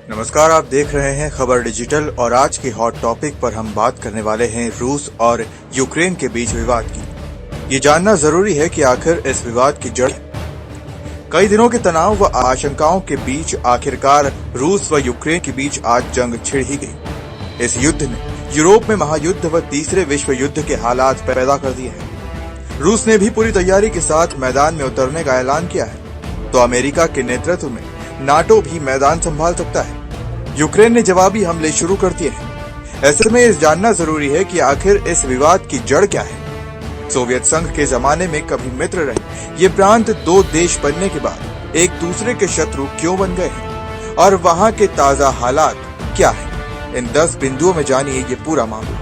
नमस्कार, आप देख रहे हैं खबर डिजिटल और आज के हॉट टॉपिक पर हम बात करने वाले हैं रूस और यूक्रेन के बीच विवाद की। ये जानना जरूरी है कि आखिर इस विवाद की जड़। कई दिनों के तनाव व आशंकाओं के बीच आखिरकार रूस व यूक्रेन के बीच आज जंग छिड़ ही गई। इस युद्ध ने यूरोप में महायुद्ध व तीसरे विश्व युद्ध के हालात पैदा कर दिए हैं। रूस ने भी पूरी तैयारी के साथ मैदान में उतरने का ऐलान किया है, तो अमेरिका के नेतृत्व में नाटो भी मैदान संभाल सकता है। यूक्रेन ने जवाबी हमले शुरू कर दिए हैं। ऐसे में इस जानना जरूरी है कि आखिर इस विवाद की जड़ क्या है। सोवियत संघ के जमाने में कभी मित्र रहे ये प्रांत दो देश बनने के बाद एक दूसरे के शत्रु क्यों बन गए हैं और वहां के ताजा हालात क्या हैं? इन 10 बिंदुओं में जानिए ये पूरा मामला।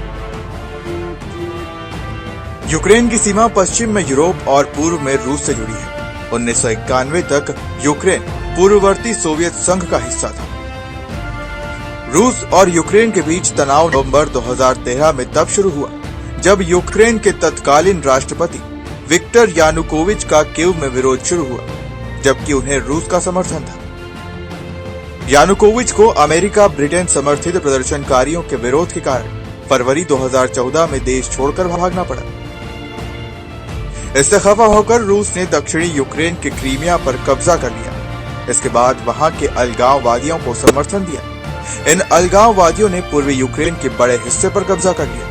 यूक्रेन की सीमा पश्चिम में यूरोप और पूर्व में रूस से जुड़ी है। 1991 तक यूक्रेन पूर्ववर्ती सोवियत संघ का हिस्सा था। रूस और यूक्रेन के बीच तनाव नवंबर 2013 में तब शुरू हुआ जब यूक्रेन के तत्कालीन राष्ट्रपति विक्टर यानुकोविच का कीव में विरोध शुरू हुआ, जबकि उन्हें रूस का समर्थन था। यानुकोविच को अमेरिका ब्रिटेन समर्थित प्रदर्शनकारियों के विरोध के कारण फरवरी 2014 में देश छोड़कर भागना पड़ा। इससे खफा होकर रूस ने दक्षिणी यूक्रेन के क्रीमिया पर कब्जा कर लिया। इसके बाद वहां के अलगाववादियों को समर्थन दिया। इन अलगाववादियों ने पूर्वी यूक्रेन के बड़े हिस्से पर कब्जा कर लिया।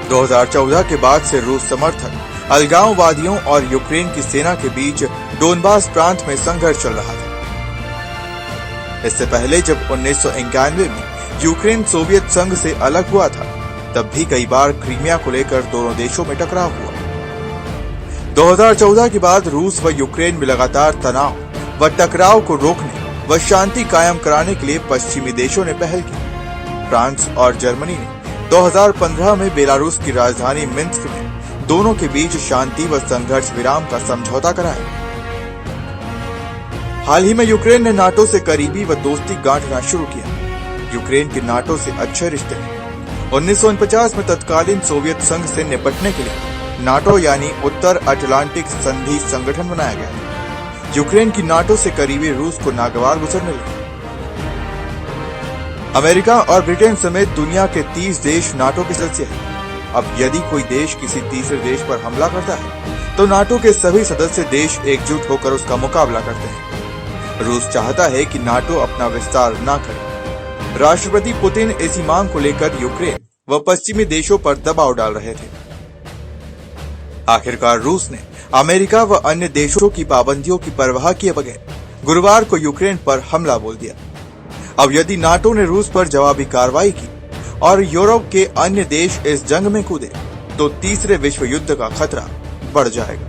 2014 के बाद से रूस समर्थक अलगाववादियों और यूक्रेन की सेना के बीच डोनबास प्रांत में संघर्ष चल रहा था। इससे पहले जब 1991 में यूक्रेन सोवियत संघ से अलग हुआ था, तब भी कई बार क्रीमिया को लेकर दोनों देशों में टकराव हुआ। 2014 के बाद रूस व यूक्रेन में लगातार तनाव व टकराव को रोकने व शांति कायम कराने के लिए पश्चिमी देशों ने पहल की। फ्रांस और जर्मनी ने 2015 में बेलारूस की राजधानी मिन्स्क में दोनों के बीच शांति व संघर्ष विराम का समझौता कराया। हाल ही में यूक्रेन ने नाटो से करीबी व दोस्ती गांठना शुरू किया। यूक्रेन के नाटो से अच्छे रिश्ते हैं। 1949 में तत्कालीन सोवियत संघ से निपटने के लिए नाटो यानी उत्तर अटलांटिक संधि संगठन बनाया गया। यूक्रेन की नाटो से करीबी रूस को नागवार गुजरने लगी। अमेरिका और ब्रिटेन समेत दुनिया के 30 देश नाटो के सदस्य हैं। अब यदि कोई देश किसी तीसरे देश पर हमला करता है तो नाटो के सभी सदस्य देश एकजुट होकर उसका मुकाबला करते हैं। रूस चाहता है कि नाटो अपना विस्तार न करे। राष्ट्रपति पुतिन इसी मांग को लेकर यूक्रेन व पश्चिमी देशों पर दबाव डाल रहे थे। आखिरकार रूस ने अमेरिका व अन्य देशों की पाबंदियों की परवाह किए बगैर गुरुवार को यूक्रेन पर हमला बोल दिया। अब यदि नाटो ने रूस पर जवाबी कार्रवाई की और यूरोप के अन्य देश इस जंग में कूदे तो तीसरे विश्व युद्ध का खतरा बढ़ जाएगा।